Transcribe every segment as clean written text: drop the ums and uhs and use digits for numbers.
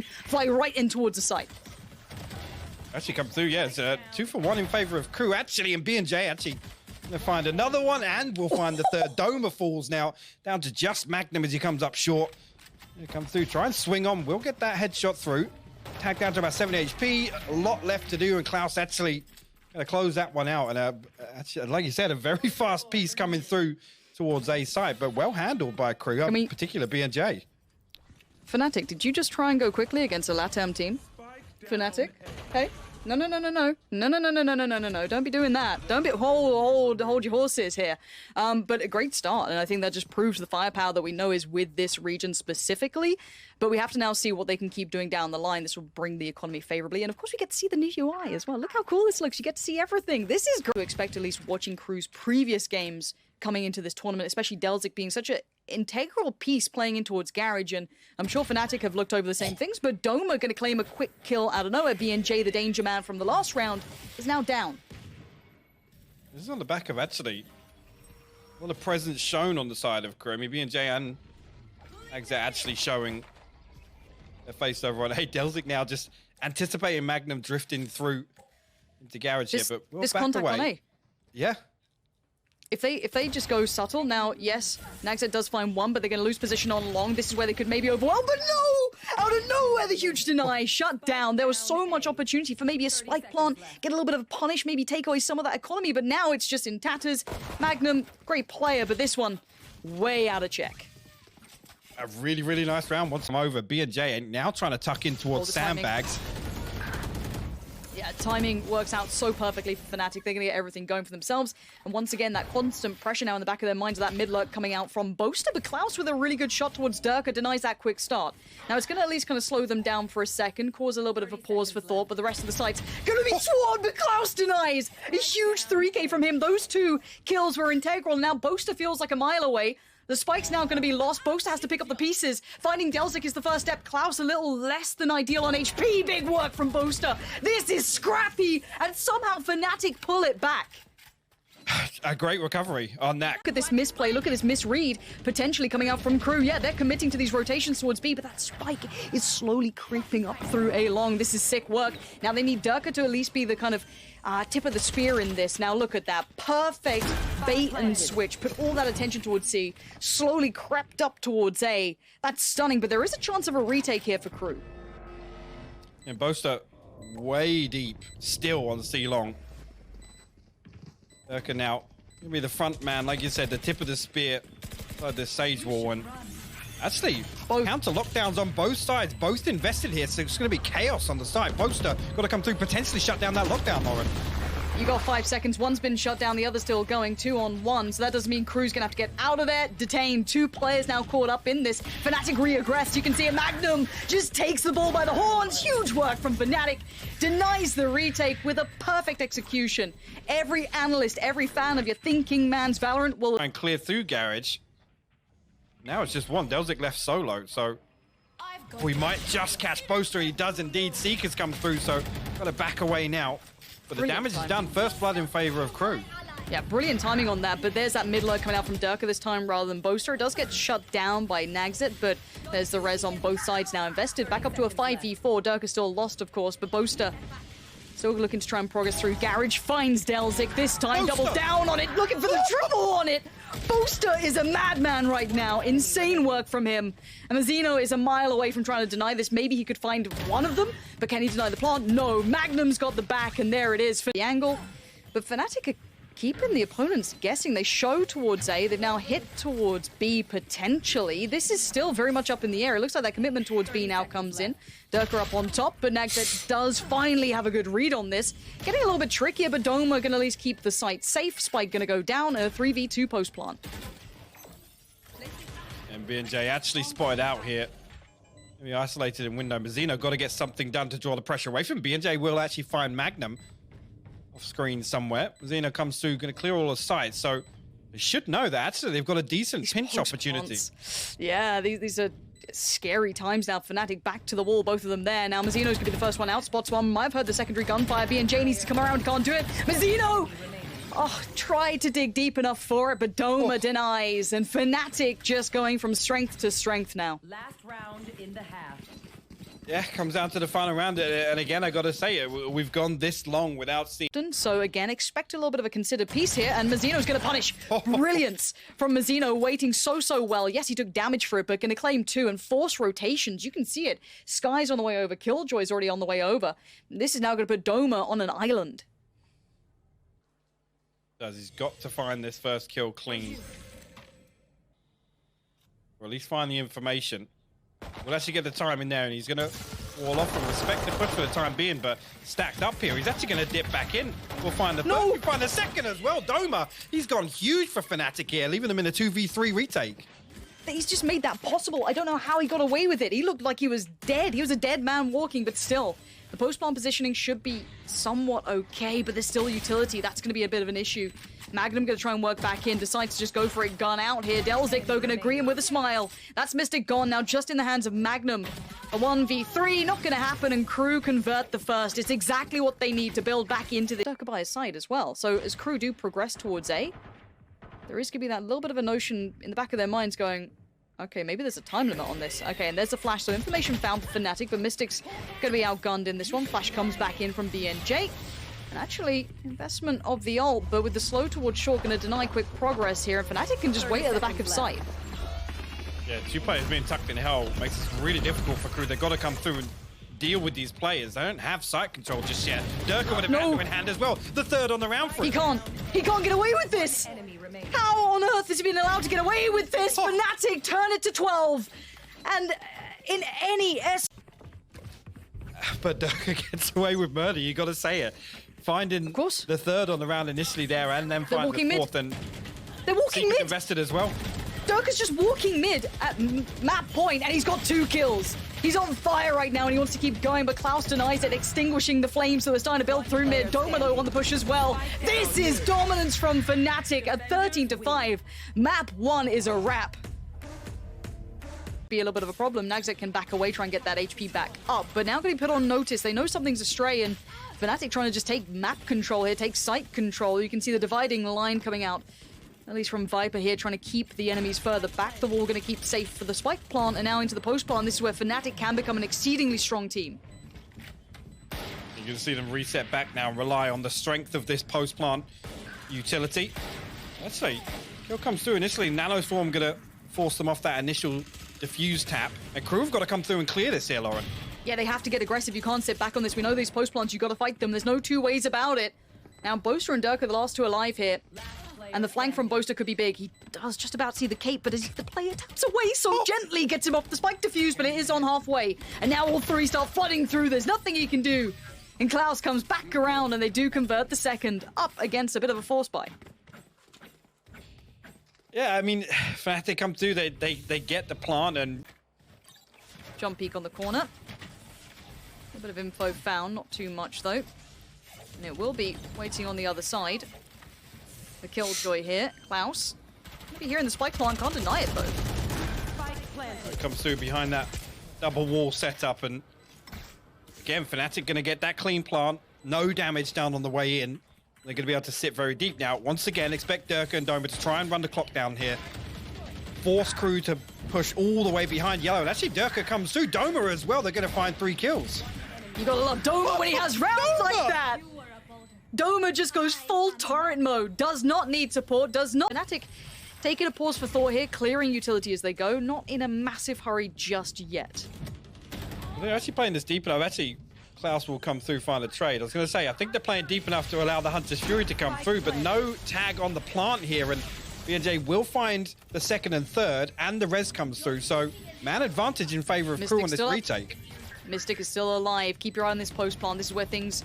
fly right in towards the site. Actually come through, yeah, it's 2 for 1 in favor of KRU, actually, and B&J actually gonna find another one, and we'll find the third. Doma falls now, down to just Magnum as he comes up short. He'll come through, try and swing on, we'll get that headshot through. Tag down to about 70 HP, a lot left to do, and Klaus actually gonna close that one out, and actually, like you said, a very fast piece coming through towards A side, but well handled by KRU, in particular B&J. Fnatic, did you just try and go quickly against a LATAM team? Fnatic? Hey? No. Don't be doing that. Don't be hold your horses here. But a great start, and I think that just proves the firepower that we know is with this region specifically. But we have to now see what they can keep doing down the line. This will bring the economy favorably, and of course we get to see the new UI as well. Look how cool this looks. You get to see everything. This is great to expect, at least watching KRU's previous games coming into this tournament, especially Delzik being such an integral piece playing in towards Garage, and I'm sure Fnatic have looked over the same things, but Doma going to claim a quick kill out of nowhere. B&J, the danger man from the last round, is now down. This is on the back of actually a lot of presence shown on the side of KRU. I mean, B&J and Exit actually showing their face over on. Hey, Delzik now just anticipating Magnum drifting through into Garage here, but we'll back contact away. On A. Yeah. If they just go subtle, now, yes, Nagset does find one, but they're going to lose position on long. This is where they could maybe overwhelm, but no! Out of nowhere, the huge deny, shut down. There was so much opportunity for maybe a spike plant, get a little bit of a punish, maybe take away some of that economy, but now it's just in tatters. Magnum, great player, but this one, way out of check. A really, really nice round once I'm over. B&J now trying to tuck in towards sandbags. Yeah, timing works out so perfectly for Fnatic. They're going to get everything going for themselves. And once again, that constant pressure now in the back of their minds, that mid lurk coming out from Boaster. But Klaus with a really good shot towards Durka denies that quick start. Now, it's going to at least kind of slow them down for a second, cause a little bit of a pause for thought, but the rest of the site's going to be swarmed, but Klaus denies. A huge 3K from him. Those two kills were integral. Now, Boaster feels like a mile away. The spike's now going to be lost. Boaster has to pick up the pieces. Finding Delzik is the first step. Klaus a little less than ideal on HP. Big work from Boaster. This is scrappy, and somehow Fnatic pull it back. A great recovery on that. Look at this misplay. Look at this misread potentially coming out from KRU. Yeah, they're committing to these rotations towards B, but that spike is slowly creeping up through A long. This is sick work. Now they need Durka to at least be the kind of tip of the spear in this. Now look at that. Perfect bait and switch. Put all that attention towards C. Slowly crept up towards A. That's stunning, but there is a chance of a retake here for KRU. And Boaster way deep still on C long. Durka now gonna be the front man, like you said, the tip of the spear inside the Sage Wall, and actually counter lockdowns on both sides, both invested here, so it's gonna be chaos on the side. Boaster got to come through, potentially shut down that lockdown, Lauren. You got 5 seconds. One's been shut down, the other's still going 2-on-1. So that does mean KRU's gonna have to get out of there, detained. 2 players now caught up in this. Fnatic reaggressed. You can see a Magnum just takes the ball by the horns. Huge work from Fnatic. Denies the retake with a perfect execution. Every analyst, every fan of your thinking man's Valorant will... And clear through Garage. Now it's just one. Delzik left solo, so we might just catch Boaster. He does indeed. Seekers come through, so got to back away now. But the damage is done. First blood in favor of KRU. Yeah, brilliant timing on that, but there's that mid lurk coming out from Durka this time rather than Boaster. It does get shut down by Nagset, but there's the res on both sides now invested. Back up to a 5v4. Durka still lost, of course, but Boaster still looking to try and progress through. Garage finds Delzik this time. Boaster. Double down on it, looking for the triple on it. Boaster is a madman right now. Insane work from him. And Mazzino is a mile away from trying to deny this. Maybe he could find one of them, but can he deny the plant? No. Magnum's got the back, and there it is for the angle. But Fnatic are keeping the opponents guessing. They show towards A. They've now hit towards B potentially. This is still very much up in the air. It looks like that commitment towards B now comes in. Durka up on top, but Nagset does finally have a good read on this. Getting a little bit trickier, but Doma gonna at least keep the site safe. Spike gonna go down, a 3v2 post plant. And B&J actually spotted out here. Maybe isolated in window. Mazzino got to get something done to draw the pressure away from B&J. Will actually find Magnum off screen somewhere. Mazzino comes through, going to clear all the sides, so they should know that actually they've got a decent pinch opportunity. Yeah, these are scary times now. Fnatic back to the wall, both of them there. Now Mazzino's going to be the first one out. Spots one. Might have heard the secondary gunfire. B&J needs to come around, can't do it. Mazzino! Oh, tried to dig deep enough for it, but Doma denies. And Fnatic just going from strength to strength now. Last round in the half. Yeah, comes down to the final round, and again, I gotta say it, we've gone this long without seeing. So again, expect a little bit of a considered piece here, and Mazzino's going to punish. Brilliance from Mazzino, waiting so well. Yes, he took damage for it, but going to claim 2 and force rotations. You can see it. Sky's on the way over. Killjoy's already on the way over. This is now going to put Doma on an island. He's got to find this first kill clean. Or at least find the information. We'll actually get the time in there, and he's going to wall off and respect the push for the time being, but stacked up here. He's actually going to dip back in. We'll find the third. We'll find the second as well. Doma, he's gone huge for Fnatic here, leaving them in a 2v3 retake. He's just made that possible. I don't know how he got away with it. He looked like he was dead. He was a dead man walking, but still. The post-plant positioning should be somewhat okay, but there's still utility. That's going to be a bit of an issue. Magnum going to try and work back in, decides to just go for it, gun out here. Delzik, though, going to agree him with a smile. That's Mystic gone, now just in the hands of Magnum. A 1v3, not going to happen, and KRU convert the first. It's exactly what they need to build back into the Durka by his side as well. So as KRU do progress towards A, there is going to be that little bit of a notion in the back of their minds going, okay, maybe there's a time limit on this. Okay, and there's a flash, so information found for Fnatic, but Mystic's going to be outgunned in this one. Flash comes back in from BNJ. And actually, investment of the ult, but with the slow towards short, going to deny quick progress here, and Fnatic can just wait at the back of sight. Yeah, 2 players being tucked in hell makes this really difficult for KRU. They've got to come through and deal with these players. They don't have sight control just yet. Durka with a Magnum in hand as well. The third on the round for him. He can't get away with this! How on earth has he been allowed to get away with this? Fnatic turn it to 12! And in any But Durka gets away with murder, you got to say it. Finding the third on the round initially there, and then finding the fourth, and they're walking mid. Invested as well. Durka's just walking mid at map point, and he's got 2 kills. He's on fire right now, and he wants to keep going, but Klaus denies it, extinguishing the flames, so they're starting to build through mid. Doma, though, on the push as well. This is dominance from Fnatic at 13-5. Map 1 is a wrap. Be a little bit of a problem. Nagzek can back away, try and get that HP back up, but now getting put on notice. They know something's astray, and Fnatic trying to just take map control here, take site control. You can see the dividing line coming out, at least from Viper here, trying to keep the enemies further back. The wall going to keep safe for the spike plant, and now into the post plant. This is where Fnatic can become an exceedingly strong team. You can see them reset back now and rely on the strength of this post plant utility. Let's say kill comes through initially. Nanoswarm going to force them off that initial diffuse tap, and KRU have got to come through and clear this here, Lauren. Yeah, they have to get aggressive. You can't sit back on this. We know these post plants, you got to fight them. There's no 2 ways about it. Now, Boaster and Durka, the last 2 alive here. And the flank from Boaster could be big. He does just about see the cape, but as the player taps away so gently, gets him off the spike diffuse, but it is on halfway. And now all 3 start flooding through. There's nothing he can do. And Klaus comes back around, and they do convert the second, up against a bit of a force buy. Yeah, I mean, Fnatic come through, they get the plant, and Jump peek on the corner. A bit of info found, not too much though. And it will be waiting on the other side. The Killjoy here, Klaus. Maybe here in the spike plant, can't deny it though. It comes through behind that double wall setup, and again, Fnatic going to get that clean plant. No damage down on the way in. They're going to be able to sit very deep now. Once again, expect Durka and Doma to try and run the clock down here. Force KRU to push all the way behind yellow. And actually, Durka comes through. Doma as well. They're going to find 3 kills. You gotta love Doma when he has rounds like that. Doma just goes full torrent mode. Does not need support. Does not. Fnatic taking a pause for thought here, clearing utility as they go. Not in a massive hurry just yet. They're actually playing this deep enough. Actually, Klaus will come through, find a trade. I was going to say, I think they're playing deep enough to allow the Hunter's Fury to come through, but no tag on the plant here, and BNJ will find the second and third, and the res comes through, so man advantage in favor of KRU on this retake. Mystic is still alive. Keep your eye on this post plant. This is where things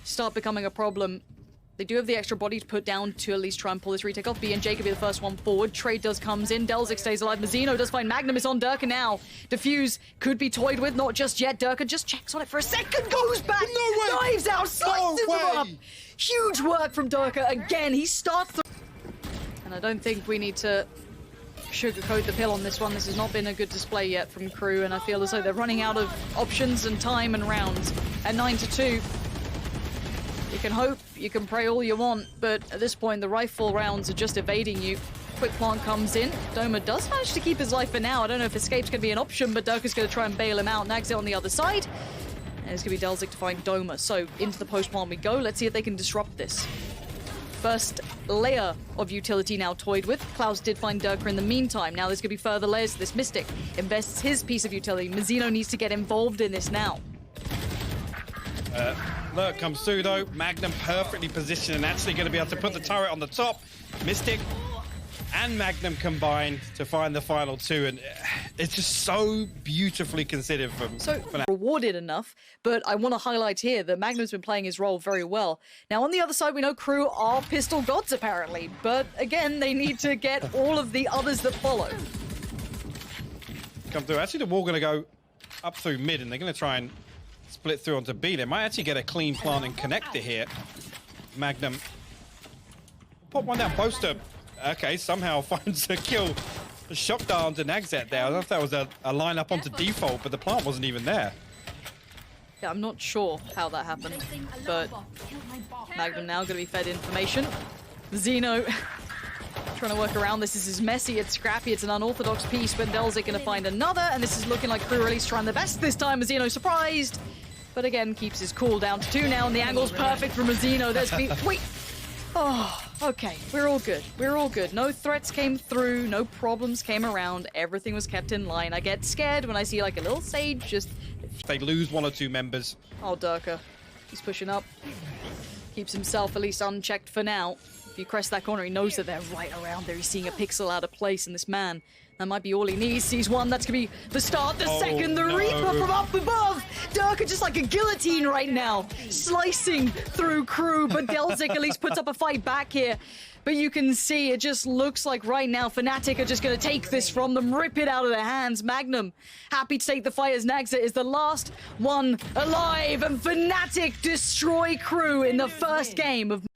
start becoming a problem. They do have the extra body to put down to at least try and pull this retake off. BNJ could be the first one forward. Trade comes in. Delzik stays alive. Mazzino does find Magnum. Is on Durka now. Diffuse could be toyed with. Not just yet. Durka just checks on it for a second. Goes back. No way. Dives out. Slices them up. Huge work from Durka. Again, he starts. And I don't think we need to sugarcoat the pill on this one. This has not been a good display yet from KRU, and I feel as though they're running out of options and time and rounds. At 9-2. You can hope, you can pray all you want, but at this point the rifle rounds are just evading you. Quick plant comes in. Doma does manage to keep his life for now. I don't know if escape's going to be an option, but Dirk is going to try and bail him out. Nags it on the other side. And it's going to be Delzik to find Doma. So into the post plant we go. Let's see if they can disrupt this. First layer of utility now toyed with. Klaus did find Dirk in the meantime. Now there's going to be further layers to this. Mystic invests his piece of utility. Mazzino needs to get involved in this now. Lurk comes through though. Magnum perfectly positioned and actually going to be able to put the turret on the top. Mystic and Magnum combined to find the final two, and it's just so beautifully considered from Fnatic. Rewarded enough, but I want to highlight here that Magnum's been playing his role very well. Now on the other side we know KRU are pistol gods apparently, but again they need to get all of the others that follow. Come through. Actually the wall going to go up through mid, and they're going to try and split through onto B. They might actually get a clean plant and connector here. Magnum pop one down. Boaster, okay, somehow finds a kill. A shock dart onto Nagzet there. I don't know if that was a lineup onto default, but the plant wasn't even there. Yeah, I'm not sure how that happened, but Magnum now going to be fed information. Zeno trying to work around this. This is messy, it's scrappy, it's an unorthodox piece, but Delzik going to find another, and this is looking like KRU release trying the best this time. Mazzino surprised, but again keeps his cool down to 2 now, and the angle's perfect for Mazzino. There's wait. Oh, okay. We're all good. We're all good. No threats came through. No problems came around. Everything was kept in line. I get scared when I see like a little Sage just... They lose 1 or 2 members. Oh, Durka. He's pushing up. Keeps himself at least unchecked for now. If you crest that corner, he knows that they're right around there. He's seeing a pixel out of place, and this man, that might be all he needs. Sees one, that's gonna be the start, the second, the Reaper from up above! Durka just like a guillotine right now, slicing through KRU, but Delzik at least puts up a fight back here. But you can see, it just looks like right now Fnatic are just gonna take this from them, rip it out of their hands. Magnum, happy to take the fight as Nagza is the last one alive, and Fnatic destroy KRU in the first game of